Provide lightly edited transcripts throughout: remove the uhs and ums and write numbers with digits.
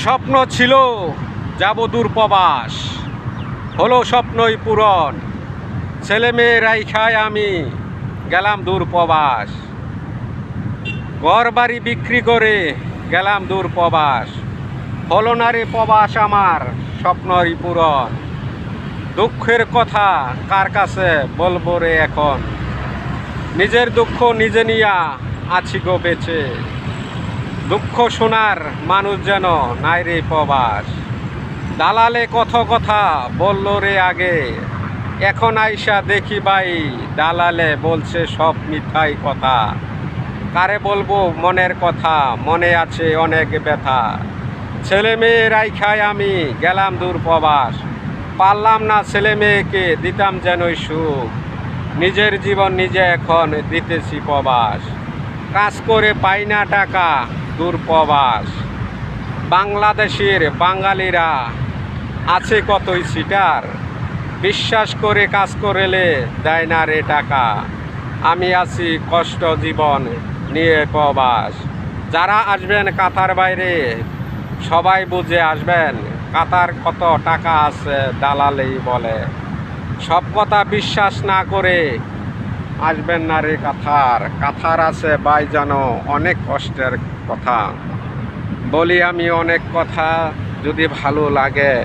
স্বপ্ন ছিল যাব দূর প্রবাস, হলো স্বপ্নই পূরণ। ছেলে মেয়ে রাইখায় আমি গেলাম দূর প্রবাস, ঘর বাড়ি বিক্রি করে গেলাম দূর প্রবাস। হলো না রে প্রবাস আমার স্বপ্নই পূরণ। দুঃখের কথা কার কাছে বলবো রে এখন, নিজের দুঃখ নিজে নিয়া আছি গো বেঁচে। দুঃখ শোনার মানুষ যেন নাই রে প্রবাস। দালালে কত কথা বলল রে আগে, এখন আইসা দেখি ভাই দালালে বলছে সব মিথ্যাই কথা। কারে বলবো মনের কথা, মনে আছে অনেক ব্যথা। ছেলে মেয়ে রাইখায় আমি গেলাম দূর প্রবাস, পারলাম না ছেলে মেয়েকে দিতাম যেনই সুখ। নিজের জীবন নিজে এখন দিতেছি প্রবাস, কাজ করে পাই না টাকা দূর প্রবাস। বাংলাদেশের বাঙালিরা আছে কতই সিটার, বিশ্বাস করে কাজ করেলে দেয় না রে টাকা। আমি আছি কষ্ট জীবন নিয়ে প্রবাস। যারা আসবেন কাতার বাইরে সবাই বুঝে আসবেন, কাতার কত টাকা আছে দালালেই বলে। সব কথা বিশ্বাস না করে আসবেন না রে কাতার। কাতার আছে ভাই জানো অনেক কষ্টের কথা। বলি আমি অনেক কথা, যদি ভালো লাগে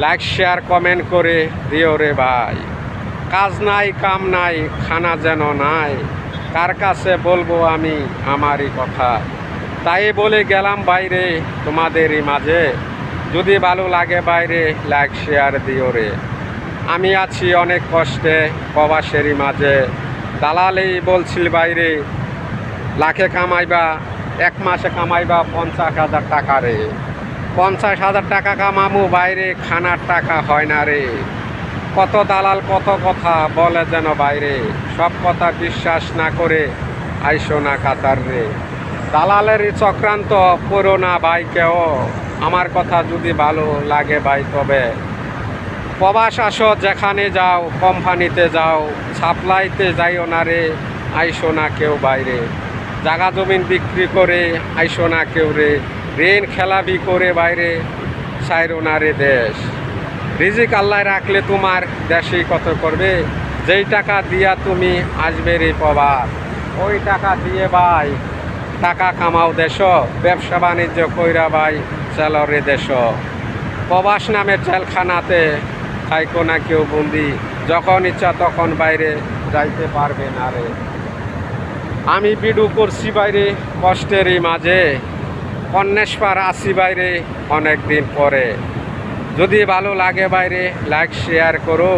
লাইক শেয়ার কমেন্ট করে দিও রে ভাই। কাজ নাই কাম নাই খানা যেন নাই, কার কাছে বলবো আমি আমারই কথা। তাই বলে গেলাম বাইরে তোমাদেরই মাঝে, যদি ভালো লাগে বাইরে লাইক শেয়ার দিও রে। আমি আছি অনেক কষ্টে প্রবাসেরই মাঝে। দালালেই বলছিল বাইরে লাখে কামাইবা, এক মাসে কামাইবা 50,000 টাকা রে। 50,000 টাকা কামামু বাইরে, খানার টাকা হয় না রে। কত দালাল কত কথা বলে যেন বাইরে, সব কথা বিশ্বাস না করে আইসো না কাতার রে। দালালের চক্রান্ত করো না ভাই কেউ, আমার কথা যদি ভালো লাগে ভাই তবে। প্রবাস আসো যেখানে যাও, কোম্পানিতে যাও, সাপ্লাইতে যাইও না রে, আইসো না কেউ বাইরে। জাগা জমিন বিক্রি করে আইসো না কেউ রে, ঋণ খেলাবি করে বাইরে সাইরো না রে দেশ। রিজিক আল্লাহ রাখলে তোমার দেশেই কত করবে, যেই টাকা দিয়া তুমি আসবে রে প্রবাস, ওই টাকা দিয়ে ভাই টাকা কামাও দেশ। ব্যবসা বাণিজ্য কইরা ভাই চলো রে দেশ। প্রবাস নামের জেলখানাতে থাইকো না কেউ বন্দি, যখন ইচ্ছা তখন বাইরে যাইতে পারবে না রে। আমি বিডু করছি বাইরে কষ্টেরই মাঝে, কন্যাসপার আসি বাইরে অনেক দিন পরে। যদি ভালো লাগে বাইরে লাইক শেয়ার করো,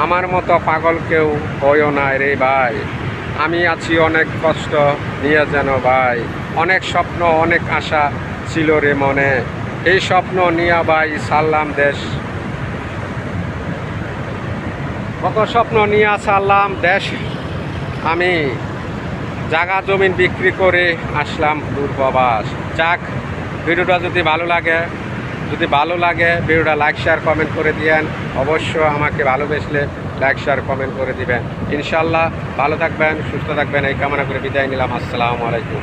আমার মতো পাগল কেউ হইও না রে ভাই। আমি আছি অনেক কষ্ট নিয়ে যেন ভাই, অনেক স্বপ্ন অনেক আশা ছিল রে মনে। এই স্বপ্ন নিয়ে ভাই সারলাম দেশ, কত স্বপ্ন নিয়ে সারলাম দেশ। আমি জাগা জমিন বিক্রি করে আসলাম দূর প্রবাস। যাক, ভিডিওটা যদি ভালো লাগে ভিডিওটা লাইক শেয়ার কমেন্ট করে দিয়েন। অবশ্য আমাকে ভালোবেসলে লাইক শেয়ার কমেন্ট করে দিবেন। ইনশাল্লাহ ভালো থাকবেন, সুস্থ থাকবেন এই কামনা করে বিদায় নিলাম। আসসালামু আলাইকুম।